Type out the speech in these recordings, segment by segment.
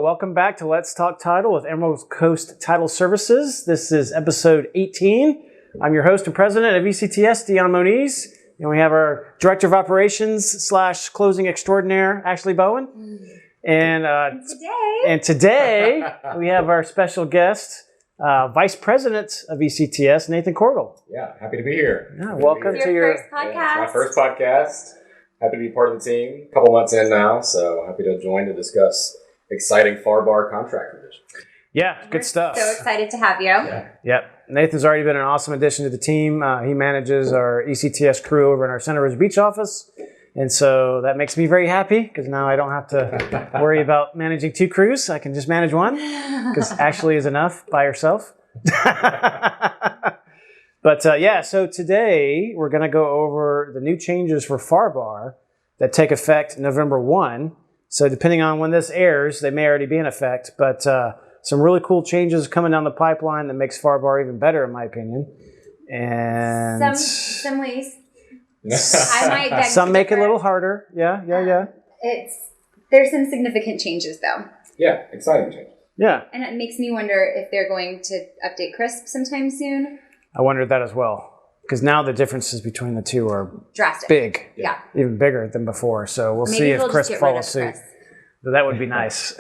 welcome back to Let's Talk Title with Emerald Coast Title Services. This is episode 18. I'm your host and president of ECTS, Dion Moniz, and we have our director of operations / closing extraordinaire, Ashley Bowen. And today we have our special guest, vice president of ECTS, Nathan Cordell. Yeah, happy to be here. Yeah, welcome to your first podcast. Yeah, it's my first podcast. Happy to be part of the team. A couple months in now, so happy to join to discuss exciting FAR/BAR contract revision. Yeah, good stuff. So excited to have you. Yep. Nathan's already been an awesome addition to the team. He manages our ECTS crew over in our Center Ridge Beach office. And so that makes me very happy because now I don't have to worry about managing two crews. I can just manage one because Ashley is enough by herself. But so today we're going to go over the new changes for FAR/BAR that take effect November 1. So depending on when this airs, they may already be in effect. But some really cool changes coming down the pipeline that makes FAR/BAR even better, in my opinion. And some ways. I might beg some make it a little harder. Yeah. There's some significant changes though. Yeah, exciting change. Yeah. And it makes me wonder if they're going to update CRISP sometime soon. I wondered that as well. Because now the differences between the two are drastic. Big. Yeah. Even bigger than before. So we'll see if CRISP follows suit. That would be nice.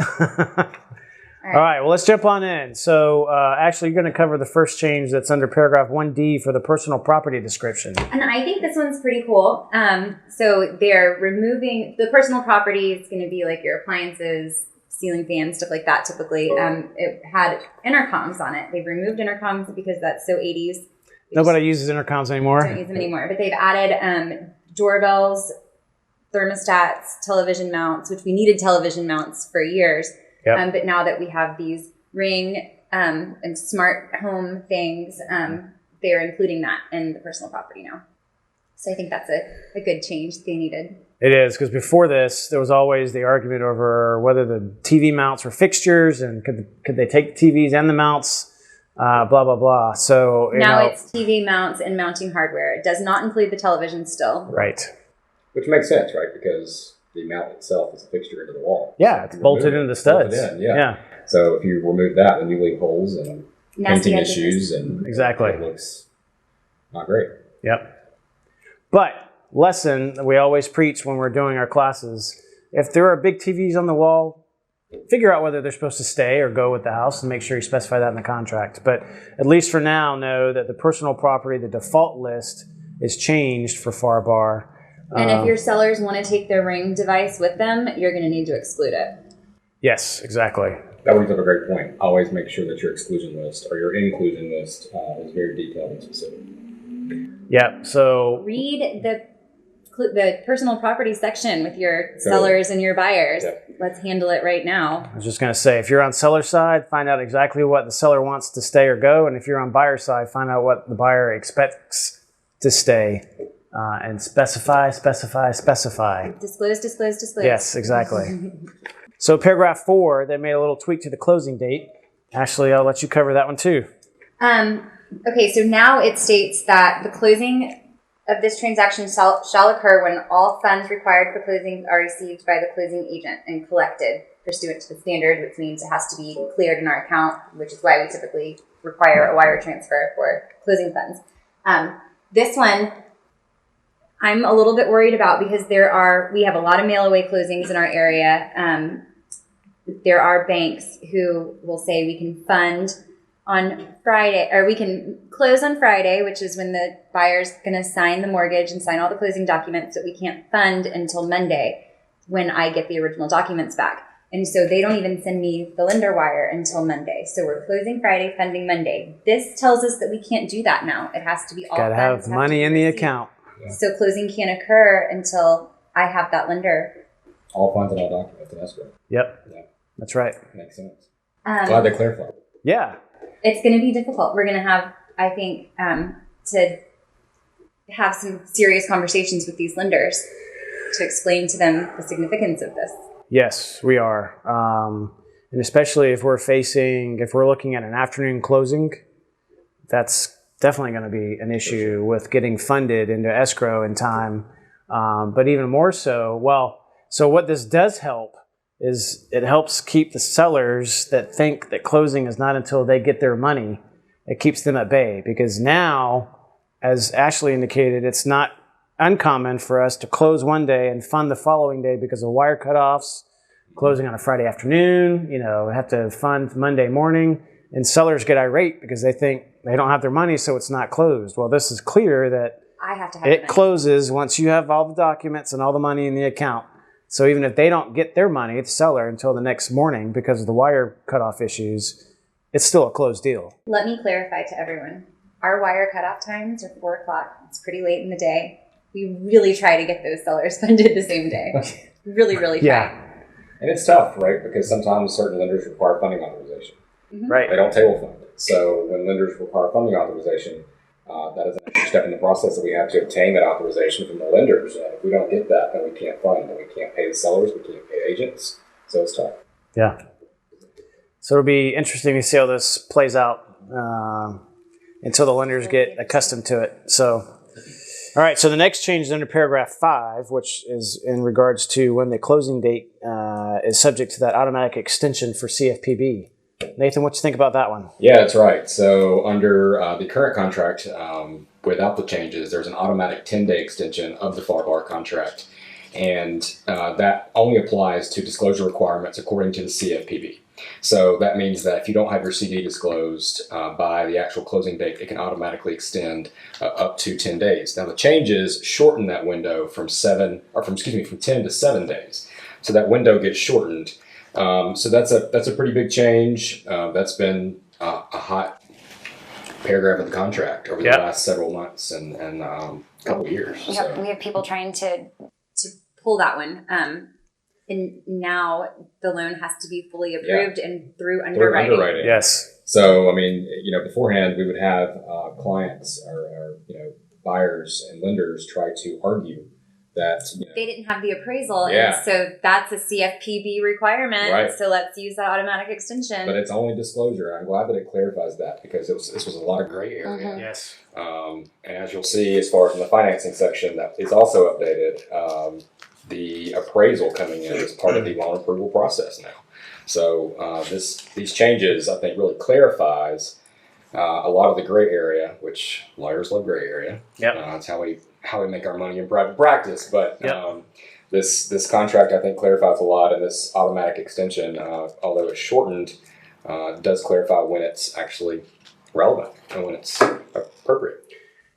All right, well, let's jump on in. So, actually, you're going to cover the first change that's under paragraph 1D for the personal property description. And I think this one's pretty cool. So they're removing the personal property. It's going to be like your appliances, ceiling fans, stuff like that, typically. It had intercoms on it. They've removed intercoms because that's so 80s. Nobody uses intercoms anymore. Don't use them anymore. But they've added doorbells, thermostats, television mounts, which we needed television mounts for years. Yep. But now that we have these Ring and smart home things, they're including that in the personal property now. So I think that's a good change they needed. It is, because before this, there was always the argument over whether the TV mounts were fixtures and could they take the TVs and the mounts, blah, blah, blah. So now it's TV mounts and mounting hardware. It does not include the television still. Right. Which makes sense, right? Because the mount itself is a fixture into the wall. Yeah, it's bolted into the studs. Yeah. So if you remove that, then you leave holes and painting issues, and exactly, it looks not great. Yep. But lesson that we always preach when we're doing our classes: if there are big TVs on the wall, figure out whether they're supposed to stay or go with the house, and make sure you specify that in the contract. But at least for now, know that the personal property, the default list, is changed for FAR/BAR. And if your sellers want to take their Ring device with them, you're going to need to exclude it. Yes, exactly. That brings up a great point. Always make sure that your exclusion list or your inclusion list is very detailed and specific. Yeah. So read the personal property section with your sellers and your buyers. Yep. Let's handle it right now. I was just going to say, if you're on seller side, find out exactly what the seller wants to stay or go. And if you're on buyer side, find out what the buyer expects to stay. And specify. Disclose. Yes, exactly. So paragraph 4, they made a little tweak to the closing date. Ashley, I'll let you cover that one too. Okay, so now it states that the closing of this transaction shall occur when all funds required for closing are received by the closing agent and collected pursuant to the standard, which means it has to be cleared in our account, which is why we typically require a wire transfer for closing funds. This one I'm a little bit worried about because we have a lot of mail away closings in our area. There are banks who will say we can fund on Friday, or we can close on Friday, which is when the buyer's going to sign the mortgage and sign all the closing documents, but we can't fund until Monday when I get the original documents back. And so they don't even send me the lender wire until Monday. So we're closing Friday, funding Monday. This tells us that we can't do that now. It has to be all funds. Got to have money in the account. Yeah. So closing can't occur until I have that lender. All funds and all documents in escrow. Yep. Yeah. That's right. Makes sense. Glad they clarified. Yeah. It's going to be difficult. We're going to have, I think, to have some serious conversations with these lenders to explain to them the significance of this. Yes, we are. And especially if we're looking at an afternoon closing, that's definitely going to be an issue with getting funded into escrow in time. But even more so, so what this does help is it helps keep the sellers that think that closing is not until they get their money. It keeps them at bay, because now, as Ashley indicated, it's not uncommon for us to close one day and fund the following day because of wire cutoffs, closing on a Friday afternoon, have to fund Monday morning, and sellers get irate because they think they don't have their money, so it's not closed. Well, this is clear that I have to have it closes once you have all the documents and all the money in the account. So even if they don't get their money, the seller, until the next morning because of the wire cutoff issues, it's still a closed deal. Let me clarify to everyone. Our wire cutoff times are 4 o'clock. It's pretty late in the day. We really try to get those sellers funded the same day. Really, really try. Yeah. And it's tough, right? Because sometimes certain lenders require funding authorization. Mm-hmm. Right. They don't table fund. So when lenders require funding authorization, that is an extra step in the process that we have to obtain that authorization from the lenders. And if we don't get that, then we can't fund, and we can't pay the sellers, we can't pay agents. So it's tough. Yeah. So it'll be interesting to see how this plays out until the lenders get accustomed to it. So, all right. So the next change is under paragraph 5, which is in regards to when the closing date is subject to that automatic extension for CFPB. Nathan, what you think about that one? Yeah, that's right. So under the current contract, without the changes, there's an automatic 10-day extension of the FAR bar contract. And that only applies to disclosure requirements according to the CFPB. So that means that if you don't have your CD disclosed by the actual closing date, it can automatically extend up to 10 days. Now the changes shorten that window from 10 to 7 days. So that window gets shortened. So that's a pretty big change. That's been a hot paragraph of the contract over the last several months and couple of years. Yep. So. We have people trying to pull that one. And now the loan has to be fully approved and through underwriting. Yes. So, beforehand we would have clients or buyers and lenders try to argue that they didn't have the appraisal, Yeah. and so that's a CFPB requirement. Right. So let's use that automatic extension. But it's only disclosure. I'm glad that it clarifies that, because this was a lot of gray area. Mhm. Yes. And as you'll see, as far as in the financing section, that is also updated. The appraisal coming in is part of the loan approval process now. So these changes, I think, really clarifies a lot of the gray area, which lawyers love gray area. Yep. It's how we make our money in private practice. But Yep. this contract, I think, clarifies a lot, and this automatic extension, although it's shortened, does clarify when it's actually relevant and when it's appropriate.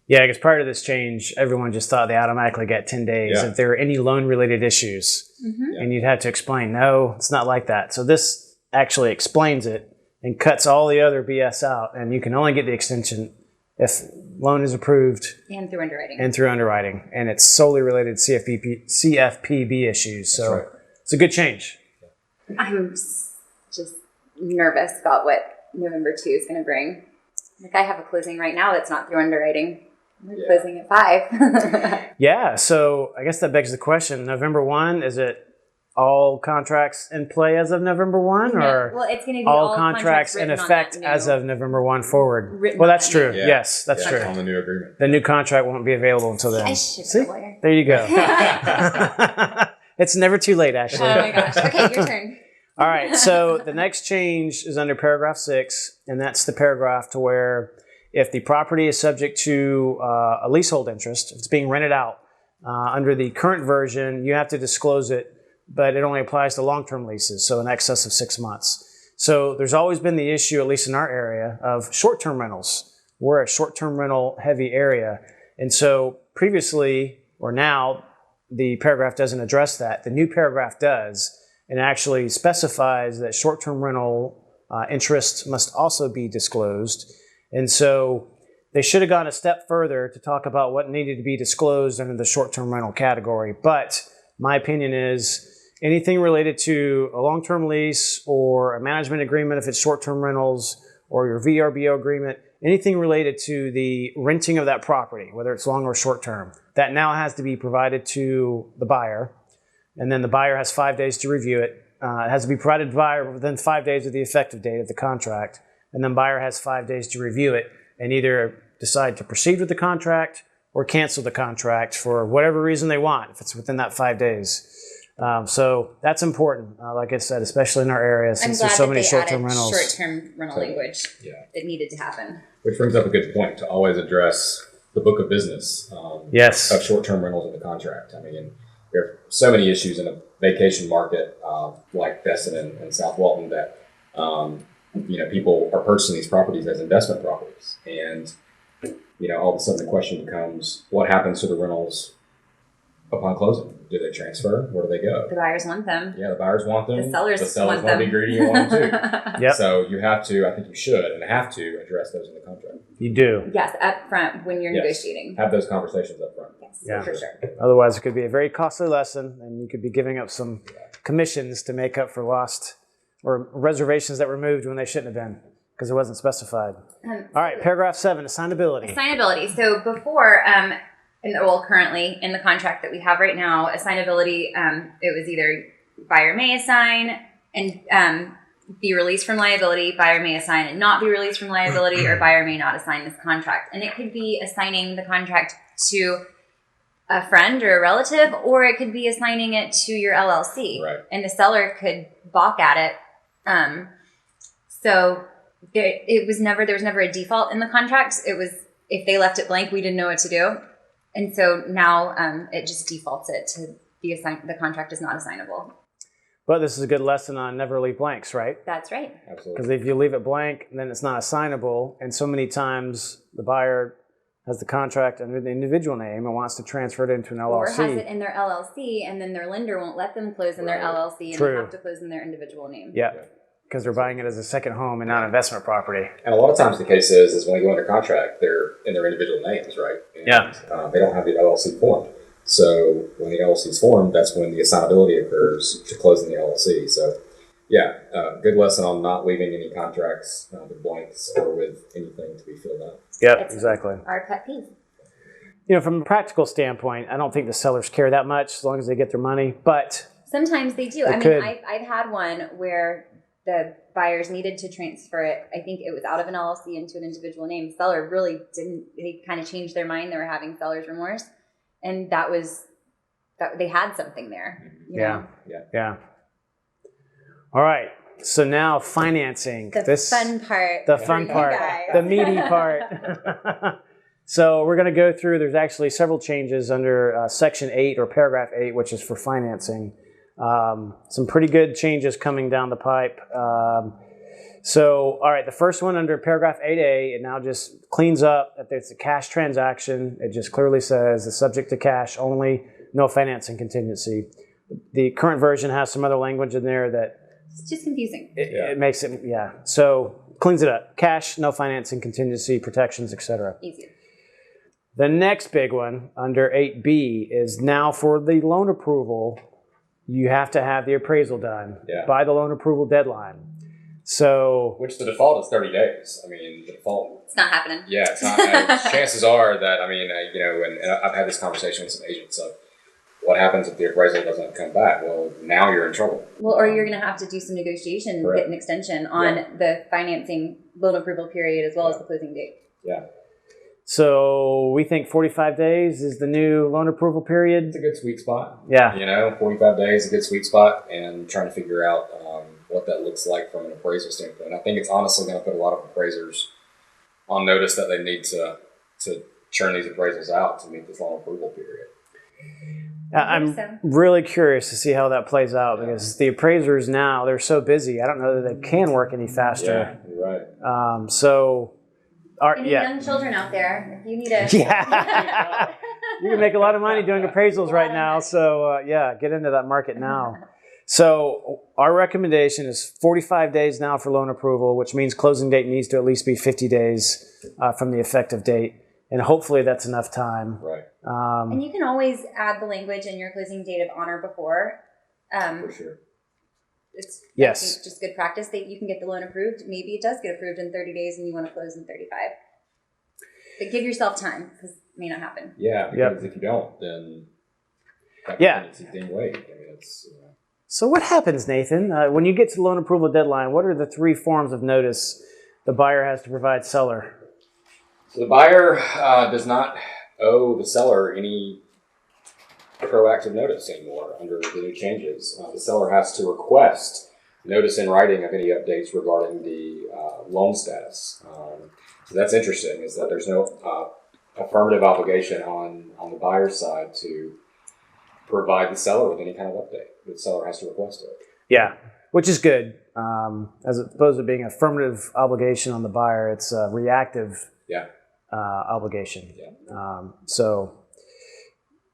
Yeah, because prior to this change, everyone just thought they automatically got 10 days if there were any loan-related issues. Mm-hmm. And you'd have to explain, no, it's not like that. So this actually explains it and cuts all the other BS out. And you can only get the extension if loan is approved And through underwriting. And it's solely related to CFPB issues. So That's right. it's a good change. I'm just nervous about what November 2 is going to bring. Like, I have a closing right now that's not through underwriting. We're closing at 5. Yeah, so I guess that begs the question, November 1, is it all contracts in play as of November 1? Or well, it's going to be all contracts in written on effect that new- as of November 1 forward? Written Well, on that's that true. new- Yeah. Yes, that's Yeah, true. on the new agreement. The new contract won't be available until then. I should See? be a lawyer. There you go. It's never too late, Ashley. Oh my gosh. Okay, your turn. All right, so the next change is under paragraph 6, and that's the paragraph to where if the property is subject to a leasehold interest, if it's being rented out, under the current version, you have to disclose it, but it only applies to long-term leases, so in excess of 6 months. So there's always been the issue, at least in our area, of short-term rentals. We're a short-term rental heavy area, and so previously, or now, the paragraph doesn't address that. The new paragraph does, and actually specifies that short-term rental interest must also be disclosed. And so they should have gone a step further to talk about what needed to be disclosed under the short-term rental category. But my opinion is anything related to a long-term lease or a management agreement if it's short-term rentals, or your VRBO agreement, anything related to the renting of that property, whether it's long or short-term, that now has to be provided to the buyer. And then the buyer has 5 days to review it. It has to be provided to the buyer within 5 days of the effective date of the contract. And then buyer has 5 days to review it and either decide to proceed with the contract or cancel the contract for whatever reason they want, if it's within that 5 days. So that's important. Like I said, especially in our area, I'm since glad there's so that many they short-term added rentals. short-term rental language. Yeah. It needed to happen. Which brings up a good point to always address the book of business Yes. of short-term rentals in the contract. I mean, there are so many issues in a vacation market like Destin and South Walton that people are purchasing these properties as investment properties, and all of a sudden the question becomes, what happens to the rentals upon closing? Do they transfer? Where do they go? The buyers want them. Yeah, the buyers want them. The sellers want want to be greedy and want them too. Yep. So you have to, I think you should and have to address those in the contract. You do. Yes, up front when you're Yes. negotiating. Have those conversations up front. Yes, Yeah. for sure. Otherwise, it could be a very costly lesson, and you could be giving up some commissions to make up for lost or reservations that were moved when they shouldn't have been because it wasn't specified. All right, paragraph 7, assignability. Assignability. So before, currently in the contract that we have right now, assignability, it was either buyer may assign and be released from liability, buyer may assign and not be released from liability, or buyer may not assign this contract. And it could be assigning the contract to a friend or a relative, or it could be assigning it to your LLC. Right. And the seller could balk at it. So there was never a default in the contract. It was, if they left it blank, we didn't know what to do. And so now it just defaults it to be assigned. The contract is not assignable. But this is a good lesson on never leave blanks, right? That's right. Absolutely. Because if you leave it blank, then it's not assignable. And so many times the buyer has the contract under the individual name and wants to transfer it into an LLC. Or has it in their LLC, and then their lender won't let them close in their LLC, and True. they have to close in their individual name. Yeah, because they're buying it as a second home and not investment property. And a lot of times the case is when they go under contract, they're in their individual names, right? And, Yeah. They don't have the LLC formed. So when the LLC is formed, that's when the assignability occurs to closing the LLC. So yeah, good lesson on not leaving any contracts with blanks or with anything to be filled out. Yep, That's exactly. Our pet peeve. From a practical standpoint, I don't think the sellers care that much as long as they get their money. But Sometimes they do. I've had one where the buyers needed to transfer it. I think it was out of an LLC into an individual name. The seller really didn't. They kind of changed their mind. They were having seller's remorse, and that they had something there. You know? Yeah. All right. So now financing. The fun part. The for fun you part. guys. The meaty part. So we're going to go through, there's actually several changes under section 8 or paragraph 8, which is for financing. Some pretty good changes coming down the pipe. So, all right, the first one under paragraph 8A, it now just cleans up that it's a cash transaction. It just clearly says it's subject to cash only, no financing contingency. The current version has some other language in there that It's just confusing. it makes it, So cleans it up. Cash, no financing contingency, protections, etc. Easier. The next big one under 8B is now for the loan approval, you have to have the appraisal done by the loan approval deadline. So, Which the default is 30 days. I mean, the default. It's not happening. Yeah, it's not. Chances are that, and I've had this conversation with some agents of what happens if the appraisal doesn't come back? Well, now you're in trouble. Well, or you're going to have to do some negotiation, Correct. get an extension on the financing loan approval period as well as the closing date. Yeah. So we think 45 days is the new loan approval period. It's a good sweet spot. Yeah. 45 days is a good sweet spot, and trying to figure out what that looks like from an appraisal standpoint. I think it's honestly going to put a lot of appraisers on notice that they need to churn these appraisals out to meet this loan approval period. I'm really curious to see how that plays out because the appraisers now, they're so busy. I don't know that they can work any faster. Yeah, you're right. Any young children out there, if you need a... You can make a lot of money doing appraisals right now. So, get into that market now. So our recommendation is 45 days now for loan approval, which means closing date needs to at least be 50 days from the effective date. And hopefully that's enough time. Right. And you can always add the language in your closing date of honor before. For sure. It's yes. I think just good practice that you can get the loan approved. Maybe it does get approved in 30 days and you want to close in 35. But give yourself time because it may not happen. Yeah, because if you don't, then it's deemed late. It's, So what happens, Nathan, when you get to the loan approval deadline? What are the 3 forms of notice the buyer has to provide seller? So the buyer does not owe the seller any proactive notice anymore under the new changes. The seller has to request notice in writing of any updates regarding the loan status. So that's interesting, is that there's no affirmative obligation on the buyer's side to provide the seller with any kind of update. The seller has to request it. Yeah, which is good. As opposed to being an affirmative obligation on the buyer, it's a reactive obligation. Yeah.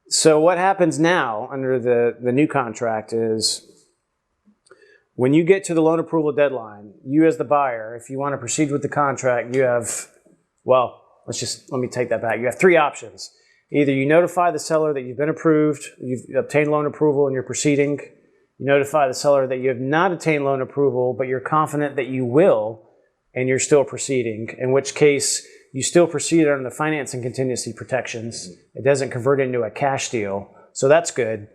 So what happens now under the new contract is when you get to the loan approval deadline, you as the buyer, if you want to proceed with the contract, you have, well, let me take that back. You have three options. Either you notify the seller that you've been approved, you've obtained loan approval and you're proceeding. You notify the seller that you have not obtained loan approval, but you're confident that you will, and you're still proceeding, in which case you still proceed under the financing contingency protections. It doesn't convert into a cash deal, so that's good.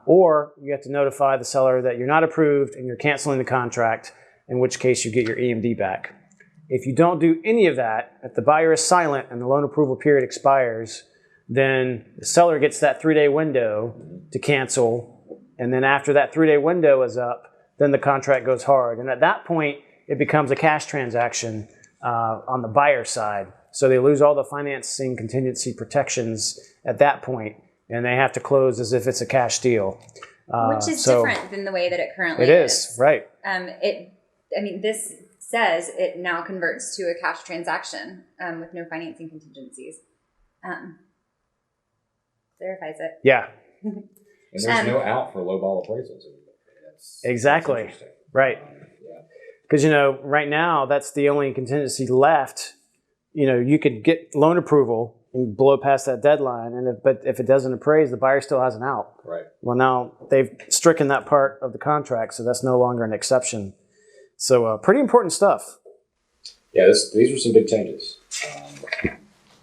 Or you have to notify the seller that you're not approved and you're canceling the contract, in which case you get your EMD back. If you don't do any of that, if the buyer is silent and the loan approval period expires, then the seller gets that 3-day window to cancel. And then after that 3-day window is up, then the contract goes hard. And at that point, it becomes a cash transaction on the buyer side. So they lose all the financing contingency protections at that point, and they have to close as if it's a cash deal. Which is different than the way that it currently is. Right. This says it now converts to a cash transaction with no financing contingencies. Clarifies it. Yeah. And there's no out for lowball appraisals. Exactly. That's right. Because, right now, that's the only contingency left. You could get loan approval and blow past that deadline, but if it doesn't appraise, the buyer still has an out. Right. Well, now they've stricken that part of the contract, so that's no longer an exception. So pretty important stuff. Yeah, these are some big changes.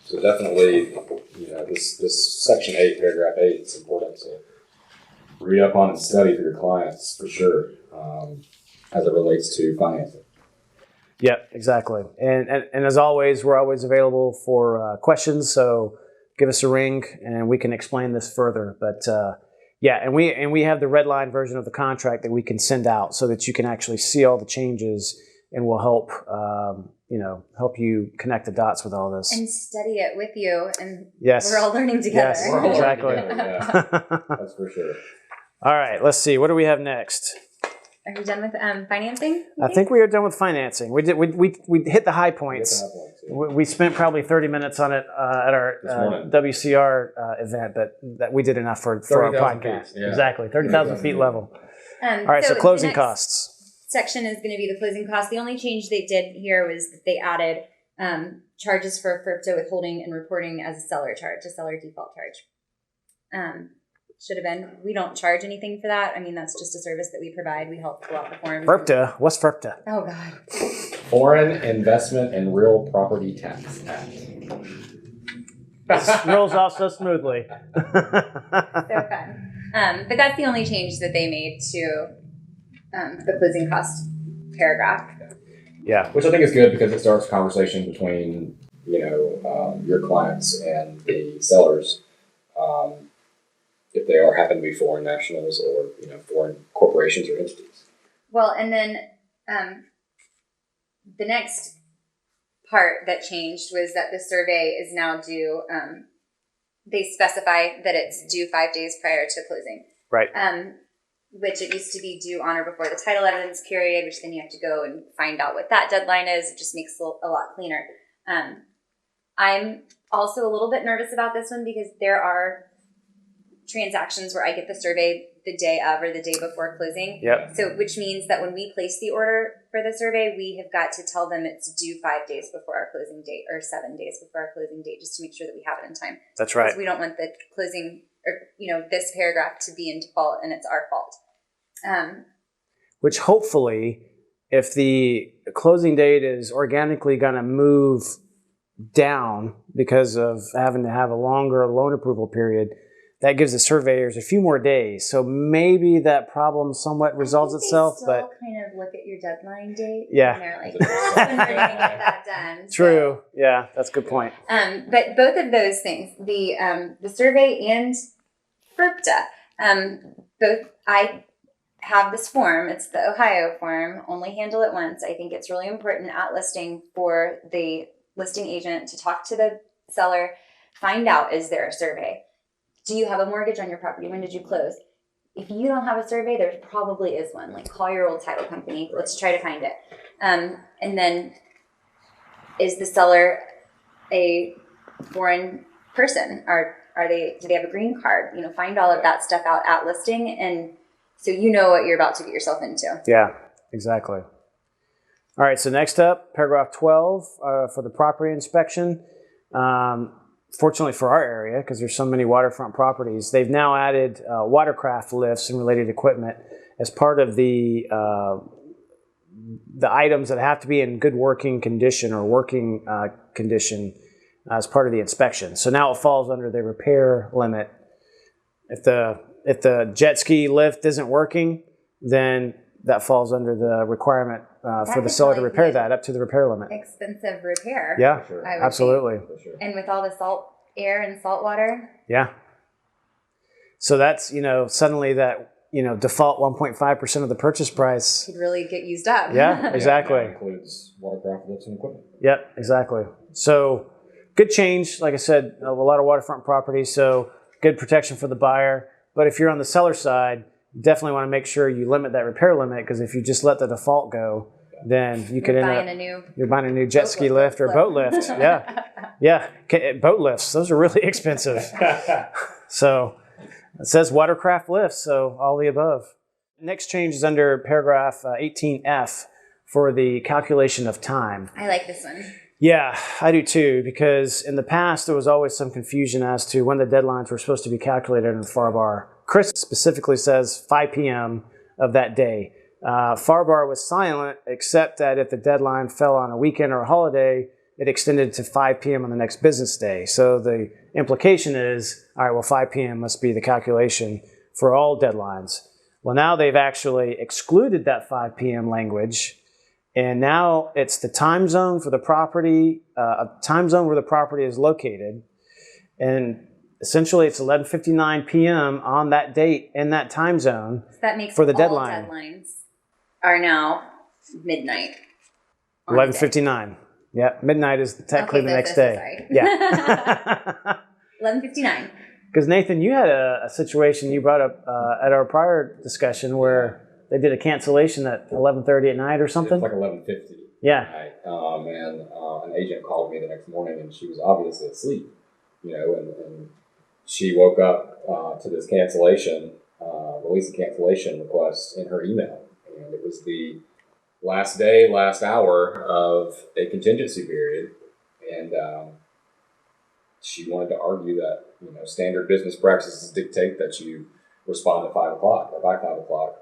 So definitely, this section 8, paragraph 8, it's important to read up on and study for your clients for sure, as it relates to financing. Yep, exactly. And as always, we're always available for questions. So give us a ring and we can explain this further. But and we have the red line version of the contract that we can send out so that you can actually see all the changes, and will help help you connect the dots with all this and study it with you. And yes, we're all learning together. Yes, we're all exactly. learning together, yeah. That's for sure. All right, let's see. What do we have next? Are you done with financing? I think we are done with financing. We hit the high points. We spent probably 30 minutes on it at our WCR event, but that we did enough for our podcast. Yeah. Exactly, 30,000 feet level. All right, so closing costs. Section is going to be the closing costs. The only change they did here was that they added charges for FERPTA withholding and reporting as a seller charge, a seller default charge. Should have been. We don't charge anything for that. That's just a service that we provide. We help fill out the forms. FERPTA? What's FERPTA? Oh, God. Foreign Investment and Real Property Tax Act. This rolls off so smoothly. So fun. But that's the only change that they made to the closing cost paragraph. Yeah. Which I think is good because it starts a conversation between, your clients and the sellers. If they happen to be foreign nationals or foreign corporations or entities. Well, and then the next part that changed was that the survey is now due. They specify that it's due 5 days prior to closing, right? Which it used to be due on or before the title evidence period, which then you have to go and find out what that deadline is. It just makes it a lot cleaner. I'm also a little bit nervous about this one because there are transactions where I get the survey the day of or the day before closing. Yep. So, which means that when we place the order for the survey, we have got to tell them it's due 5 days before our closing date or 7 days before our closing date, just to make sure that we have it in time. That's right. Because we don't want the closing or, this paragraph to be in default and it's our fault. Which hopefully, if the closing date is organically going to move down because of having to have a longer loan approval period, that gives the surveyors a few more days. So maybe that problem somewhat resolves itself. They but kind of look at your deadline date. Yeah. And they're like, when we're going to get that done. True. So, yeah, that's a good point. But both of those things, the survey and Both I have this form. It's the Ohio form. Only handle it once. I think it's really important at listing for the listing agent to talk to the seller, find out, is there a survey? Do you have a mortgage on your property? When did you close? If you don't have a survey, there probably is one. Like, call your old title company. Let's try to find it. And then, is the seller a foreign person? Do they have a green card? Find all of that stuff out at listing, and so you know what you're about to get yourself into. Yeah, exactly. All right, so next up, paragraph 12 for the property inspection. Fortunately for our area, because there's so many waterfront properties, they've now added watercraft lifts and related equipment as part of the items that have to be in good working condition or working condition as part of the inspection. So now it falls under the repair limit. If the jet ski lift isn't working, then that falls under the requirement for the seller to repair that up to the repair limit. Expensive repair. Yeah, For sure. absolutely. For sure. And with all the salt air and salt water. Yeah. So that's, suddenly that, default 1.5% of the purchase price. Could really get used up. Yeah, exactly. That includes watercraft lifts and equipment. Yep, exactly. So good change. Like I said, a lot of waterfront properties, so good protection for the buyer. But if you're on the seller side, you definitely want to make sure you limit that repair limit, because if you just let the default go, then you could end up you're buying a new jet ski lift or boat lift. Yeah. Yeah. Boat lifts. Those are really expensive. So it says watercraft lifts, so all the above. Next change is under paragraph 18F for the calculation of time. I like this one. Yeah, I do too, because in the past there was always some confusion as to when the deadlines were supposed to be calculated in FAR-BAR. Chris specifically says 5 p.m. of that day. FAR-BAR was silent, except that if the deadline fell on a weekend or a holiday, it extended to 5 p.m. on the next business day. So the implication is, all right, well, 5 p.m. must be the calculation for all deadlines. Well, now they've actually excluded that 5 p.m. language, and now it's the time zone for the property, a time zone where the property is located, and essentially it's 11:59 p.m. on that date in that time zone. So that makes for the all deadline. Deadlines are now midnight. 11:59. Yeah, midnight is technically the next day. Sorry. Yeah. 11:59. Because Nathan, you had a situation you brought up at our prior discussion where they did a cancellation at 11:30 at night or something. It's like 11:50. Yeah. Right. And an agent called me the next morning, and she was obviously asleep. And she woke up to this cancellation, release a cancellation request in her email, and it was the last day, last hour of a contingency period, and she wanted to argue that standard business practices dictate that you respond at 5 o'clock or by 5 o'clock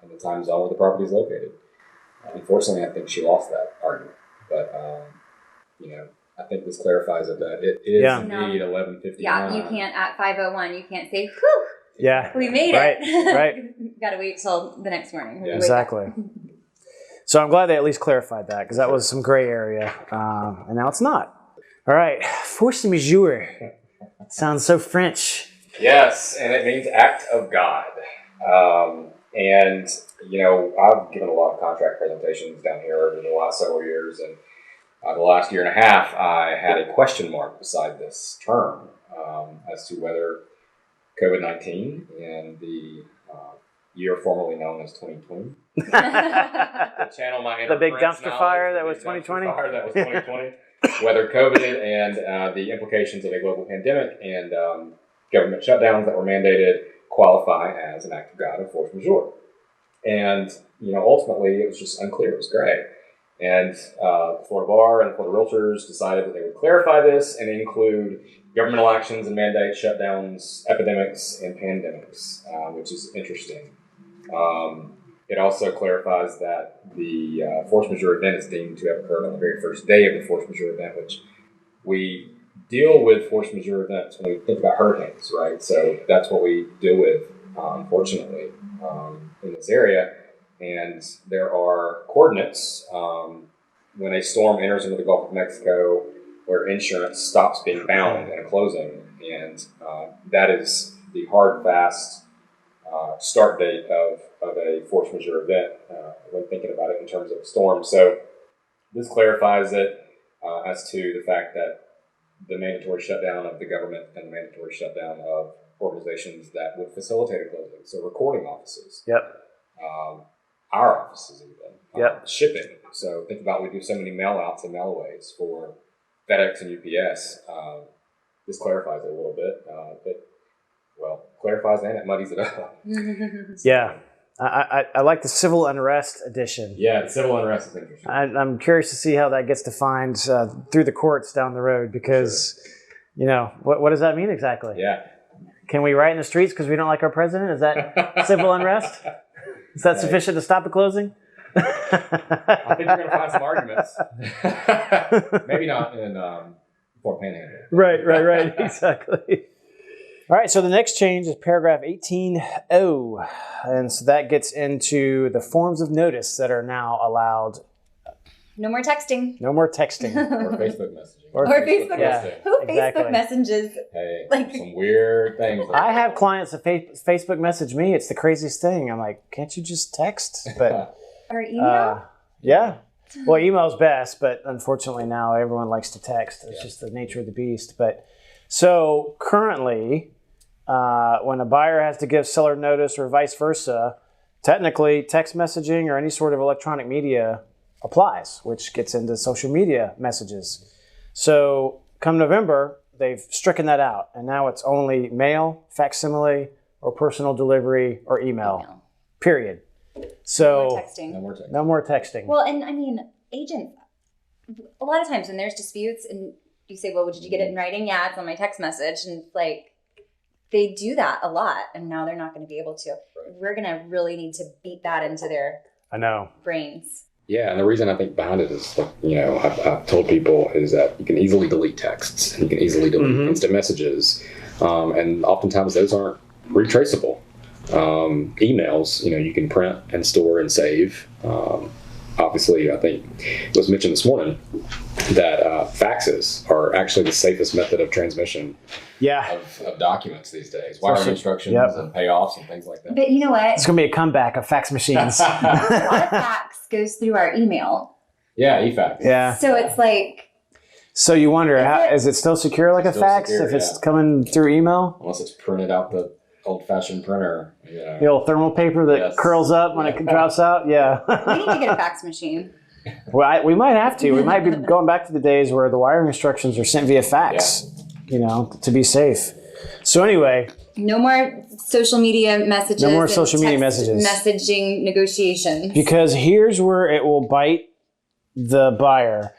in the time zone where the property is located. Unfortunately, I think she lost that argument, but I think this clarifies it that it is indeed 11:59. Yeah, you can't at 5:01. You can't say, "Whew, yeah, we made right, it." Right. Got to wait till the next morning. Yeah. Exactly. So I'm glad they at least clarified that, because that was some gray area, and now it's not. All right, force majeure. Sounds so French. Yes, and it means act of God. And I've given a lot of contract presentations down here over the last several years, and the last year and a half, I had a question mark beside this term as to whether COVID-19 and the year formerly known as 2020, to channel my inner the big French dumpster knowledge, fire the that was big 2020? dumpster fire that was 2020, whether COVID and the implications of a global pandemic and government shutdowns that were mandated qualify as an act of God or force majeure. And ultimately, it was just unclear. It was gray. And the Florida Bar and the Florida Realtors decided that they would clarify this and include governmental actions and mandates, shutdowns, epidemics, and pandemics, which is interesting. It also clarifies that the force majeure event is deemed to have occurred on the very first day of the force majeure event, which we deal with force majeure events when we think about hurricanes, right? So that's what we deal with, unfortunately, in this area. And there are coordinates when a storm enters into the Gulf of Mexico where insurance stops being bound in a closing. And that is the hard and fast start date of a force majeure event when thinking about it in terms of a storm. So this clarifies it as to the fact that the mandatory shutdown of the government and the mandatory shutdown of organizations that would facilitate a closing. So recording offices. Yep. Our offices even. Yep. Shipping. So think about, we do so many mail outs and mailaways for FedEx and UPS. This clarifies it a little bit. Clarifies and it muddies it up. Yeah. I like the civil unrest edition. Yeah, the civil unrest is interesting. I'm curious to see how that gets defined through the courts down the road because, what does that mean exactly? Yeah. Can we riot in the streets because we don't like our president? Is that civil unrest? Is that sufficient to stop the closing? I think you're going to find some arguments. Maybe not in Fort Panhandle. Right. Exactly. All right, so the next change is paragraph 18.0. And so that gets into the forms of notice that are now allowed. No more texting. No more texting. Or Facebook messaging. Or Facebook messaging. Who Exactly. Facebook messages? Hey, Like- some weird things. I have clients that Facebook message me. It's the craziest thing. I'm like, can't you just text? But Or email? yeah. Well, email's best, but unfortunately now everyone likes to text. It's just the nature of the beast. But so currently, when a buyer has to give seller notice or vice versa, technically text messaging or any sort of electronic media applies, which gets into social media messages. So come November, they've stricken that out. And now it's only mail, facsimile, or personal delivery or email. Period. So No more texting. No more texting. no more texting. Well, and I mean, agents, a lot of times when there's disputes and you say, well, did you get it in writing? Yeah, it's on my text message. And like, they do that a lot. And now they're not going to be able to. Right. We're going to really need to beat that into their I know. brains. Yeah, and the reason I think behind it is, I've told people is that you can easily delete texts and you can easily delete instant messages. And oftentimes those aren't retraceable. Emails, you can print and store and save. Obviously, I think it was mentioned this morning that faxes are actually the safest method of transmission Yeah. of documents these days. Wiring instructions and payoffs and things like that. But you know what? It's going to be a comeback of fax machines. A lot of fax goes through our email. Yeah, eFax. Yeah. So it's like, So you wonder, is it still secure like a Still fax secure, if it's yeah. coming through email? Unless it's printed out the old-fashioned printer. The old thermal paper that Yes. curls up when it drops out? Yeah. we need to get a fax machine. Well, we might have to. We might be going back to the days where the wiring instructions are sent via fax, to be safe. So anyway, No more social media messages. No more and social media text messages. Messaging negotiations. because here's where it will bite the buyer.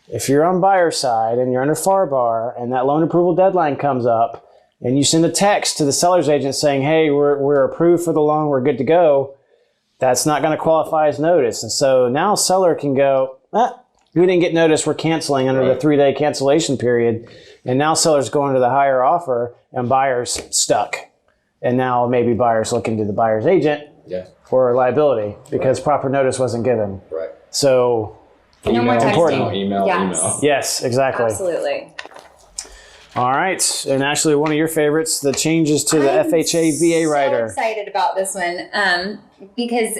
If you're on buyer side and you're under FAR and that loan approval deadline comes up and you send a text to the seller's agent saying, hey, we're approved for the loan, we're good to go, that's not going to qualify as notice. And so now seller can go, we didn't get notice, we're canceling under the 3-day cancellation period. And now seller's going to the higher offer and buyer's stuck. And now maybe buyer's looking to the buyer's agent for liability because proper notice wasn't given. Right. So No more texting. Important. Email. yes, exactly. Absolutely. All right. And Ashley, one of your favorites, the changes to the I'm FHA VA so rider. excited about this one because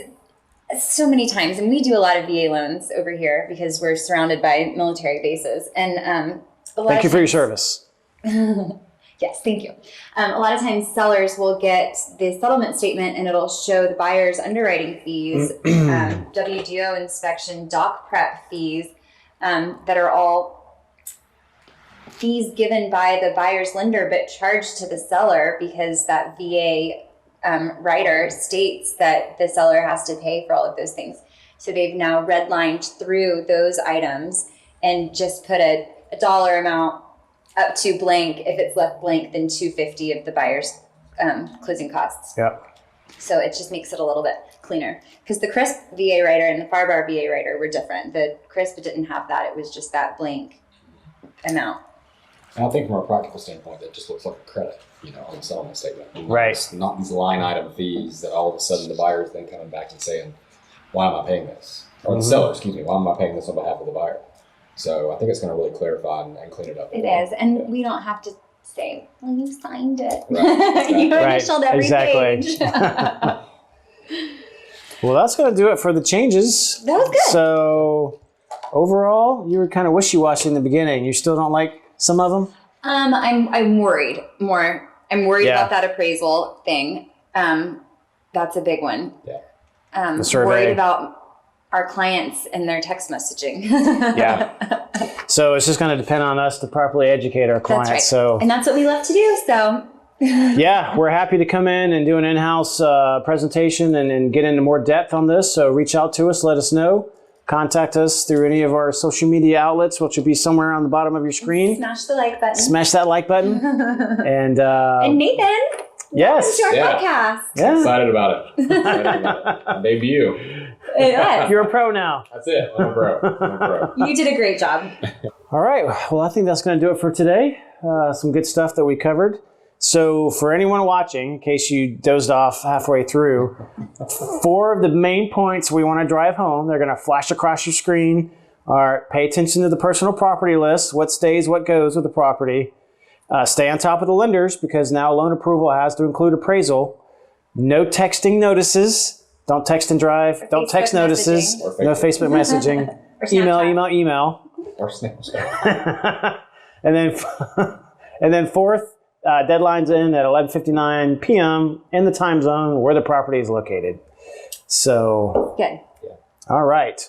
so many times, and we do a lot of VA loans over here because we're surrounded by military bases. And Thank you for your service. Yes, thank you. A lot of times sellers will get the settlement statement and it'll show the buyer's underwriting fees, WGO inspection, doc prep fees that are all fees given by the buyer's lender but charged to the seller because that VA writer states that the seller has to pay for all of those things. So they've now redlined through those items and just put a dollar amount up to blank. If it's left blank, then $250 of the buyer's closing costs. Yeah. So it just makes it a little bit cleaner. Because the CRISP VA writer and the FAR VA writer were different. The CRISP didn't have that. It was just that blank amount. And I think from a practical standpoint, that just looks like a credit, on the settlement statement. Right. It's not these line item fees that all of a sudden the buyer is then coming back and saying, why am I paying this? Or the seller, why am I paying this on behalf of the buyer? So I think it's going to really clarify and clean it up. It is. And we don't have to say, well, you signed it. Right. You Right. initialed every Exactly. page. Well, that's going to do it for the changes. That was good. So overall, you were kind of wishy-washy in the beginning. You still don't like some of them? I'm worried more. I'm worried Yeah. about that appraisal thing. That's a big one. Yeah. The survey. Worried about our clients and their text messaging. Yeah. So it's just going to depend on us to properly educate our clients. That's right. So And that's what we love to do. So yeah, we're happy to come in and do an in-house presentation and get into more depth on this. So reach out to us, let us know. Contact us through any of our social media outlets, which will be somewhere on the bottom of your screen. smash the like button. Smash that like button. And And Nathan, yes. to our Yeah. podcast. Yeah. Excited about it. Excited about it. My debut. Yes. You're a pro now. That's it. I'm a pro. I'm a pro. You did a great job. All right. Well, I think that's going to do it for today. Some good stuff that we covered. So for anyone watching, in case you dozed off halfway through, 4 of the main points we want to drive home, they're going to flash across your screen, are pay attention to the personal property list, what stays, what goes with the property. Stay on top of the lenders because now loan approval has to include appraisal. No texting notices. Don't text and drive. Don't Facebook text notices. messaging. No Facebook messaging. Or Email. Or Snapchat. And then fourth, deadline's in at 11:59 p.m. in the time zone where the property is located. So, Good. all right.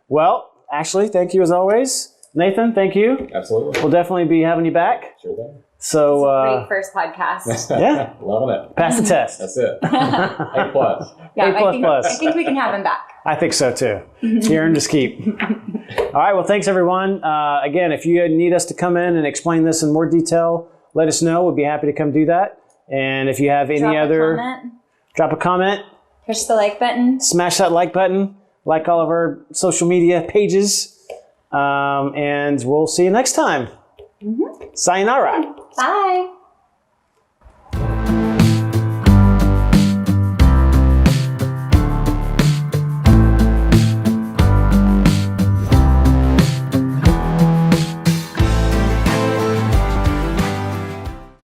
Well, Ashley, thank you as always. Nathan, thank you. Absolutely. We'll definitely be having you back. Sure thing. So, Great first podcast. yeah, Loving it. pass the test. That's it. A plus. Yeah, A++. I think we can have him back. I think so too. You earned his keep. All right. Well, thanks everyone. Again, if you need us to come in and explain this in more detail, let us know. We'd be happy to come do that. And if you have any drop a comment, push the like button. smash that like button, like all of our social media pages. And we'll see you next time. Sayonara. Bye.